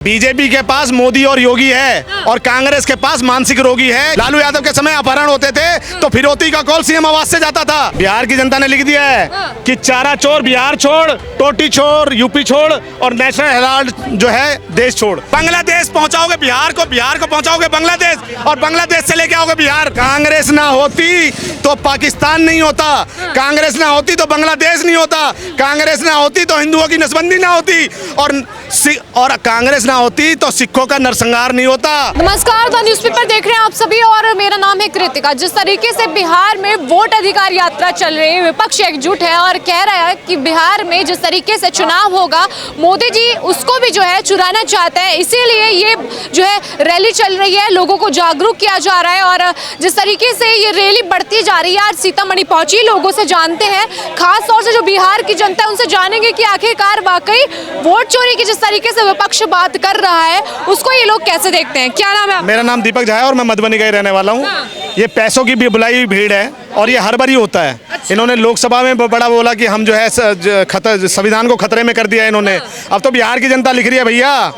BJP के पास मोदी और योगी है और कांग्रेस के पास मानसिक रोगी है। लालू यादव के समय अपहरण होते थे तो फिरौती का कॉल सीएम आवास से जाता था। बिहार की जनता ने लिख दिया है कि चारा चोर बिहार छोड़, टोटी छोड़ यूपी छोड़ और नेशनल हेराल्ड जो है देश छोड़। बांग्लादेश पहुंचाओगे बिहार को पहुंचाओगे बांग्लादेश और बांग्लादेश से लेके आओगे बिहार। कांग्रेस ना होती तो पाकिस्तान नहीं होता, कांग्रेस ना होती तो बांग्लादेश नहीं होता, कांग्रेस ना होती तो हिंदुओं की नसबंदी ना होती और कांग्रेस ना होती तो सिखों का नरसंहार नहीं होता। नमस्कार, द न्यूज़पेपर देख रहे हैं आप सभी और मेरा नाम है कृतिका। जिस तरीके से बिहार में वोट अधिकार यात्रा चल रही है, विपक्ष एकजुट है और कह रहा है कि बिहार में जिस तरीके से चुनाव होगा मोदी जी उसको भी जो है चुराना चाहते हैं, इसीलिए ये जो है रैली चल रही है, लोगों को जागरूक किया जा रहा है। और जिस तरीके से ये रैली बढ़ती जा रही है, आज सीतामढ़ी पहुंची, लोगों से जानते हैं, खास तौर से जो बिहार की जनता है उनसे जानेंगे कि आखिरकार वाकई वोट चोरी की जिस तरीके से विपक्ष बात कर रहा है उसको ये लोग कैसे देखते हैं। क्या नाम है? मेरा नाम दीपक झा है और मैं मधुबनी का ही रहने वाला हूँ। ये पैसों की भी बुलाई हुई भीड़ है और ये हर बार ही होता है। अच्छा। इन्होंने लोकसभा में बड़ा बोला कि हम जो है संविधान को खतरे में कर दिया है इन्होंने। अब तो बिहार की जनता लिख रही है भैया,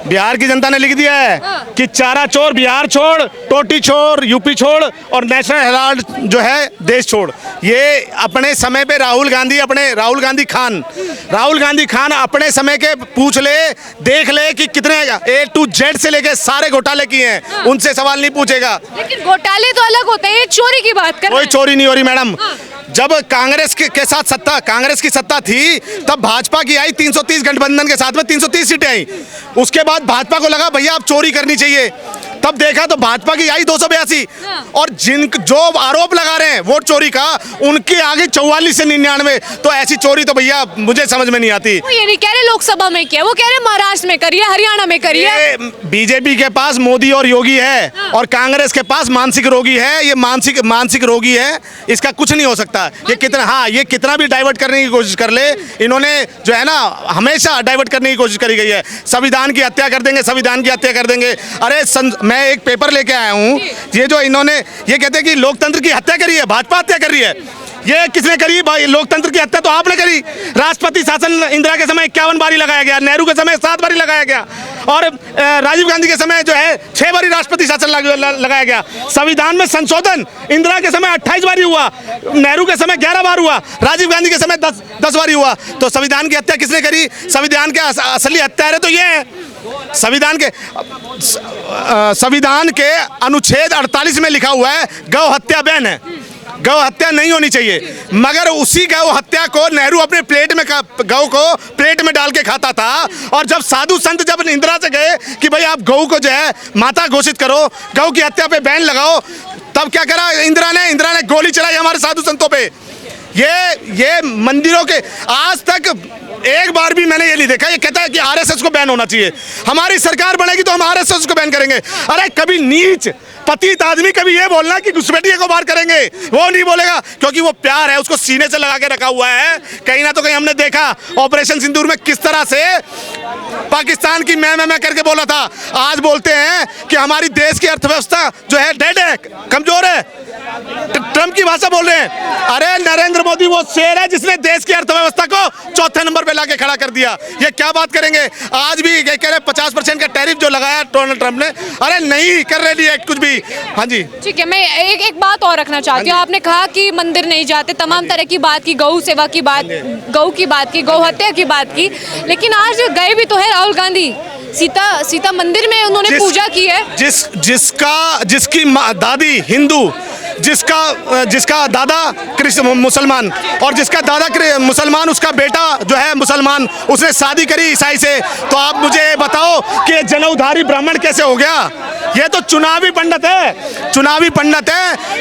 बिहार की जनता ने लिख दिया है कि चारा चोर बिहार छोड़, टोटी छोड़ यूपी छोड़ और नेशनल हेराल्ड जो है देश छोड़। ये अपने समय पे राहुल गांधी खान अपने समय के पूछ ले देख ले कि कितने A to Z से लेके सारे घोटाले किए हैं, उनसे सवाल नहीं पूछेगा। लेकिन घोटाले तो अलग होते हैं, चोरी की बात कर। कोई चोरी नहीं हो रही मैडम। जब कांग्रेस के साथ कांग्रेस की सत्ता थी तब भाजपा की आई 330 गठबंधन के साथ में 330 सीटें आई। उसके बाद भाजपा को लगा भैया अब चोरी करनी चाहिए, तब देखा तो भाजपा की आई 282 और जो आरोप लगा रहे हैं वोट चोरी का उनके आगे 44 से 99। तो ऐसी चोरी तो भैया मुझे समझ में नहीं आती। वो ये नहीं कह रहे लोकसभा में किया, वो कह रहे महाराष्ट्र में करिए, हरियाणा में करिए। बीजेपी के पास मोदी और योगी है और कांग्रेस के पास मानसिक रोगी है। ये मानसिक रोगी है, इसका कुछ नहीं हो सकता। ये कितना भी डाइवर्ट करने की कोशिश कर ले, इन्होंने जो है ना हमेशा डाइवर्ट करने की कोशिश करी गई है। संविधान की हत्या कर देंगे, अरे मैं एक पेपर लेके आया हूँ, ये जो इन्होंने ये कहते हैं कि लोकतंत्र की हत्या करी है, भाजपा हत्या कर रही है। ये किसने करी भाई? लोकतंत्र की हत्या तो आपने करी। राष्ट्रपति शासन इंदिरा के समय 51 बारी लगाया गया, नेहरू के समय 7 बारी लगाया गया और राजीव गांधी के समय जो है 6 बारी राष्ट्रपति शासन लगाया गया। संविधान में संशोधन इंदिरा के समय 28 बारी हुआ, नेहरू के समय 11 बार हुआ, राजीव गांधी के समय 10 बारी हुआ। तो संविधान की हत्या किसने करी? संविधान के असली हत्यारे तो ये है। संविधान के अनुच्छेद 48 में लिखा हुआ है गौ हत्या बैन है, गौ हत्या नहीं होनी चाहिए। मगर उसी गौ हत्या को नेहरू अपने गौ को प्लेट में डाल के खाता था। और जब साधु संत जब इंदिरा से गए कि भाई आप गौ को जो है माता घोषित करो, गौ की हत्या पे बैन लगाओ, तब क्या करा इंदिरा ने गोली चलाई हमारे साधु संतों पे। ये मंदिरों के आज तक एक बार भी मैंने ये नहीं देखा। ये कहता है कि आरएसएस को बैन होना चाहिए, हमारी सरकार बनेगी तो हम आरएसएस को बैन करेंगे। अरे कभी नीच पतित आदमी कभी ये बोलना कि घुसपैठिए को बाहर करेंगे, वो नहीं बोलेगा, क्योंकि वो प्यार है, उसको सीने से लगा के रखा हुआ है। कहीं ना तो कहीं हमने देखा ऑपरेशन सिंदूर में किस तरह से पाकिस्तान की मैं करके बोला था। आज बोलते हैं कि हमारी देश की अर्थव्यवस्था जो है डेड है, कमजोर है, ट्रम्प की भाषा बोल रहे हैं। अरे नरेंद्र मोदी वो शेर है जिसने देश की अर्थव्यवस्था को चौथे नंबर पे लाके खड़ा कर दिया। ये क्या बात करेंगे? आज भी कह रहे 50% का टैरिफ जो लगाया डोनाल्ड ट्रम्प ने, अरे नहीं कर रहे लिए कुछ भी। हाँ जी ठीक है, मैं एक बात और रखना चाहती हूँ। आपने कहा कि मंदिर नहीं जाते, तमाम तरह की बात की, गौ सेवा की बात, गौ की बात की, गौ हत्या की बात की, लेकिन आज गए भी तो है राहुल गांधी सीता मंदिर में, उन्होंने पूजा की है। जिसकी दादी हिंदू, जिसका दादा कृष्ण मुसलमान और जिसका दादा मुसलमान, उसका बेटा जो है मुसलमान, उसने शादी करी ईसाई से। तो आप मुझे बताओ कि ये जनेऊधारी ब्राह्मण कैसे हो गया? ये तो चुनावी पंडित है।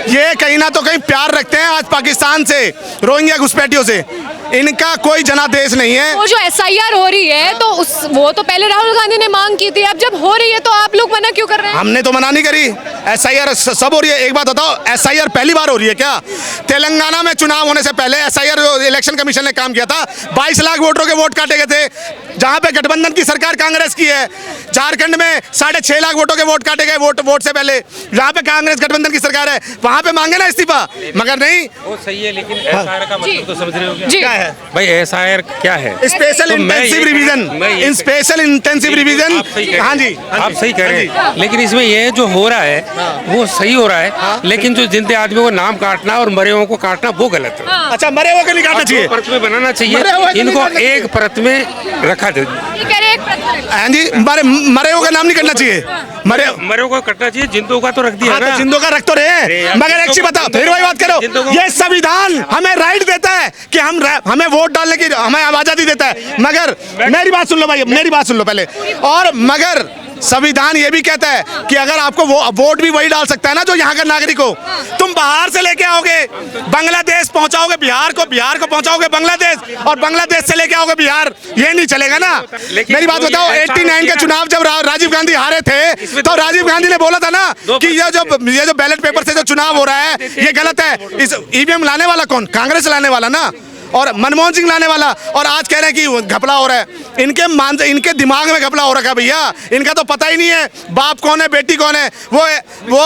ये कहीं ना तो कहीं प्यार रखते हैं आज पाकिस्तान से, रोहिंग्या घुसपैठियों से। इनका कोई जनादेश नहीं है। वो जो SIR हो रही है तो वो तो पहले राहुल गांधी ने मांग की थी, अब जब हो रही है तो आप लोग मना क्यों कर रहे हैं? हमने तो मना नहीं करी। SIR सब हो रही है। एक बात बताओ, SIR पहली बार हो रही है क्या? तेलंगाना में चुनाव होने से पहले SIR इलेक्शन कमीशन ने काम किया था, 22 लाख वोटरों के वोट काटे गए थे। जहाँ पे गठबंधन की सरकार कांग्रेस की है। झारखंड में 6.5 लाख वोटों के वोट काटे गए वोट से पहले, जहाँ पे कांग्रेस गठबंधन की सरकार है, वहाँ पे मांगे ना इस्तीफा, मगर नहीं। वो सही है, लेकिन एसआईआर का मतलब तो समझ रहे हो क्या? क्या है भाई एसआईआर क्या है? Special intensive revision, special intensive revision. हाँ जी, आप सही कह रहे हैं, लेकिन इसमें ये जो हो रहा है वो सही हो रहा है, लेकिन जो जिंदे आदमियों को नाम काटना और मरे हुए को काटना वो गलत है। अच्छा, मरे हुए को नहीं काटना चाहिए, परत में बनाना चाहिए, मरे हुए को इनको नहीं काटना एक परत में रखा जाए। हाँ जी, मरे हुए का नाम नहीं करना चाहिए, मरे को कटना चाहिए, जिंदों का तो रख दिया हाँ, ना। तो जिंदों का रख तो रहे, मगर एक चीज बताओ, फिर वही बात करो, ये संविधान हमें राइट देता है कि हमें वोट डालने की हमें आजादी देता है, मगर मेरी बात सुन लो भाई, मेरी बात सुन लो पहले, और मगर संविधान ये भी कहता है कि अगर आपको वोट भी वही डाल सकता है ना जो यहाँ का नागरिक हो। तुम बाहर से लेके आओगे, बांग्लादेश पहुंचाओगे बिहार को पहुंचाओगे बांग्लादेश, और बांग्लादेश से लेके आओगे बिहार, ये नहीं चलेगा ना। मेरी बात बताओ, 89 के चुनाव जब राजीव गांधी हारे थे तो राजीव गांधी ने बोला था ना कि ये जो बैलेट पेपर से जो चुनाव हो रहा है ये गलत है। इस ईवीएम लाने वाला कौन? कांग्रेस लाने वाला ना, और मनमोहन सिंह लाने वाला, और आज कह रहे हैं कि घपला हो रहा है। इनके दिमाग में घपला हो रखा है भैया, इनका तो पता ही नहीं है बाप कौन है बेटी कौन है। वो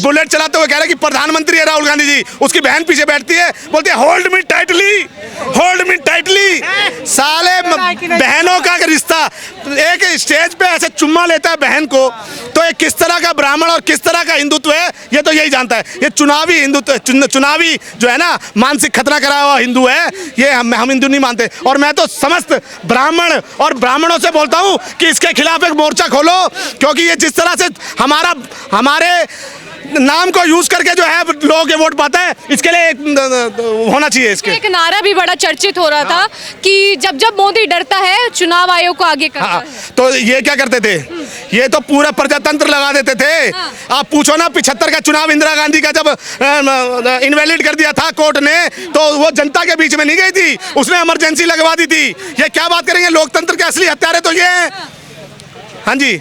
बुलेट चलाते हुए कह रहे हैं कि प्रधानमंत्री है राहुल गांधी जी, उसकी बहन पीछे बैठती है, बोलती है hold me tightly, hold me tightly. साले बहनों का रिश्ता, एक स्टेज पे ऐसे चुम्मा लेता है बहन को, तो ये किस तरह का ब्राह्मण और किस तरह का हिंदुत्व है ये तो यही जानता है। ये चुनावी हिंदुत्व, चुनावी जो है ना मानसिक खतरा कराया हुआ हिंदू है, ये हम हिंदू नहीं मानते। और मैं तो समस्त ब्राह्मण और ब्राह्मणों से बोलता हूं कि इसके खिलाफ एक मोर्चा खोलो, क्योंकि ये जिस तरह से हमारे नाम को यूज करके जो है लोगों के वोट पाता है, इसके लिए होना चाहिए। इसके एक नारा भी बड़ा चर्चित हो रहा था कि जब जब मोदी डरता है चुनाव आयोग को आगे करता है। तो ये क्या करते थे, ये तो पूरा प्रजातंत्र लगा देते थे। आप पूछो ना 75 का चुनाव इंदिरा गांधी का जब इनवैलिड कर दिया था कोर्ट ने, तो वो जनता के बीच में नहीं गई थी, उसने इमरजेंसी लगवा दी थी। ये क्या बात करेंगे, लोकतंत्र के असली हत्यारे तो ये हैं। हाँ जी,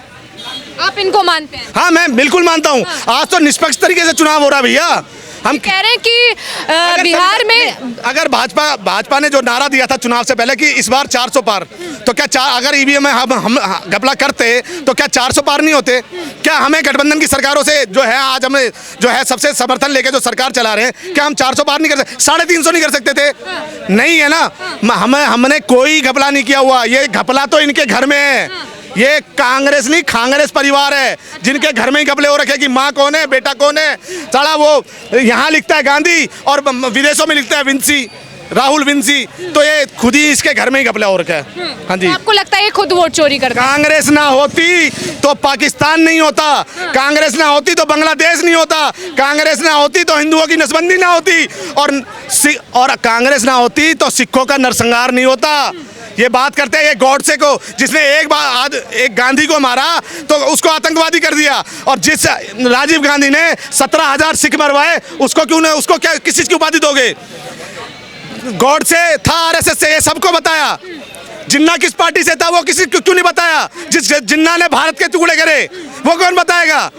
आप इनको मानते हैं? हाँ, मैं बिल्कुल मानता हूँ। आज तो निष्पक्ष तरीके से चुनाव हो रहा है भैया। हम कह रहे हैं कि बिहार में अगर भाजपा ने जो नारा दिया था चुनाव से पहले कि इस बार 400 पार, तो क्या अगर ईवीएम में हम घपला करते तो क्या 400 पार नहीं होते? क्या हमें गठबंधन की सरकारों से जो है आज हमें जो है सबसे समर्थन लेके जो सरकार चला रहे हैं, क्या हम 400 पार नहीं कर सकते? 350 नहीं कर सकते थे? नहीं है ना, हमने कोई घपला नहीं किया हुआ। ये घपला तो इनके घर में है। ये कांग्रेस नहीं कांग्रेस परिवार है जिनके घर में ही घपले हो रखे कि माँ कौन है बेटा कौन है। साला वो यहाँ लिखता है गांधी और विदेशों में लिखता है विंसी, राहुल विंसी, तो ये खुद ही इसके घर में ही घपला हो रखा है। हाँ जी, तो आपको लगता है ये खुद वोट चोरी करता है? कांग्रेस ना होती तो पाकिस्तान नहीं होता, कांग्रेस ना होती तो बांग्लादेश नहीं होता, कांग्रेस ना होती तो हिंदुओं की नसबंदी ना होती, और कांग्रेस ना होती तो सिखों का नरसंहार नहीं होता। ये बात करते हैं ये गॉडसे को, जिसने एक गांधी को मारा तो उसको आतंकवादी कर दिया, और जिस राजीव गांधी ने 17,000 सिख मरवाए उसको क्या किस चीज की उपाधि दोगे? गॉडसे था आरएसएस से, ये सबको बताया। जिन्ना किस पार्टी से था वो किसी क्यों नहीं बताया? जिन्ना ने भारत के टुकड़े करे वो कौन बताएगा?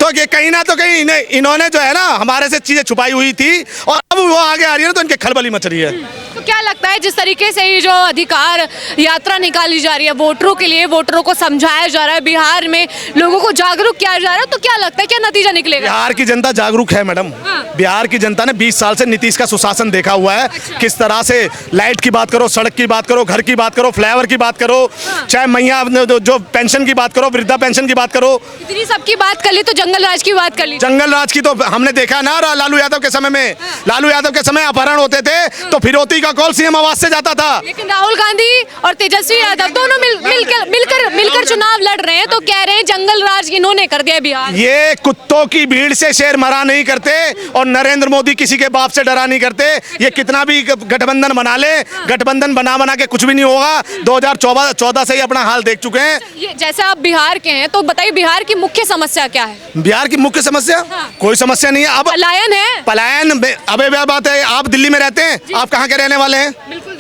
तो ये कहीं ना तो कहीं इन्होंने जो है ना हमारे से चीजें छुपाई हुई थी, और अब वो आगे आ रही है ना तो इनके खलबली मच रही है। तो क्या लगता है जिस तरीके से ये जो अधिकार यात्रा निकाली जा रही है वोटरों के लिए, वोटरों को समझाया जा रहा है, बिहार में लोगों को जागरूक किया जा रहा है, तो क्या लगता है क्या नतीजा निकलेगा? बिहार की जनता जागरूक है मैडम। बिहार की जनता ने 20 साल से नीतीश का सुशासन देखा हुआ है। किस तरह से लाइट की बात करो, सड़क की बात करो, घर की बात करो, फ्लाईओवर की बात करो, चाहे मैया जो पेंशन की बात करो, वृद्धा पेंशन की बात करो, इतनी सबकी बात कर ली तो जंगल राज की बात कर ली। जंगल राज की तो हमने देखा ना लालू यादव के समय में। लालू यादव के समय अपहरण होते थे तो फिरौती का कॉल सीएम आवास से जाता था। लेकिन राहुल गांधी और तेजस्वी यादव दोनों मिलकर चुनाव लड़ रहे हैं, तो कह रहे हैं जंगल राज इन्होंने कर दिया बिहार। ये कुत्तों की भीड़ से शेर मरा नहीं करते, और नरेंद्र मोदी किसी के बाप से डरा नहीं करते। ये कितना भी गठबंधन बना ले, गठबंधन बना के कुछ भी नहीं होगा। 2014 से ही अपना हाल देख चुके हैं। ये जैसे आप बिहार के हैं तो बताइए बिहार की मुख्य समस्या क्या है? बिहार की मुख्य समस्या कोई समस्या नहीं है। अब पलायन है। पलायन, अबे क्या बात है, आप दिल्ली में रहते हैं, आप कहाँ के रहने वाले हैं? बिल्कुल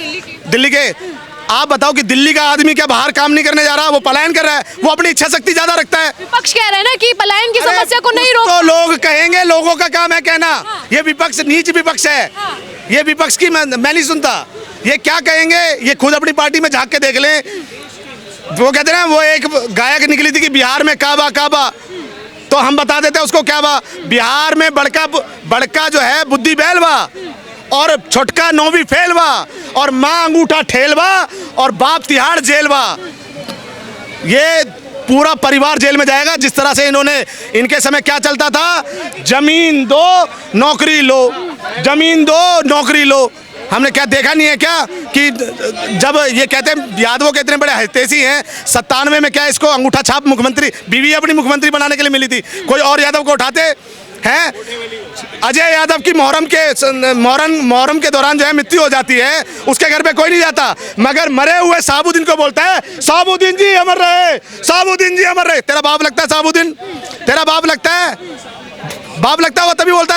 दिल्ली के। आप बताओ कि दिल्ली का आदमी क्या बाहर काम नहीं करने जा रहा, वो पलायन कर रहा है, वो अपनी इच्छा शक्ति ज्यादा रखता है। विपक्ष कह रहे हैं ना कि पलायन की समस्या को नहीं रोक, तो लोग कहेंगे, लोगों का काम है कहना। ये विपक्ष नीच विपक्ष है, ये विपक्ष की मैं नहीं सुनता। ये क्या कहेंगे, ये खुद अपनी पार्टी में झांक के देख लें। वो कहते हैं ना, वो एक गायक निकली थी कि बिहार में काबा काबा, तो हम बता देते हैं उसको क्या बा। बिहार में बड़का जो है बुद्धि बैलवा और छोटका नौवीं फेलवा और माँ अंगूठा ठेलवा और बाप तिहाड़ जेलवा। ये पूरा परिवार जेल में जाएगा। जिस तरह से इनके समय क्या चलता था, जमीन दो नौकरी लो, जमीन दो नौकरी लो। हमने क्या देखा नहीं है क्या कि जब ये कहते हैं यादवों के इतने बड़े हितैषी हैं, 97 में क्या इसको अंगूठा छाप मुख्यमंत्री बीवी अपनी मुख्यमंत्री बनाने के लिए मिली थी, कोई और यादव को उठाते हैं? अजय यादव की मुहर्रम के दौरान जो है मृत्यु हो जाती है, उसके घर पे कोई नहीं जाता, मगर मरे हुए साबुद्दीन को बोलता है साबुद्दीन जी अमर रहे, साबुद्दीन जी अमर रहे। तेरा बाप लगता है साबुद्दीन? तेरा बाप लगता है? बाप लगता है वो तभी बोलता है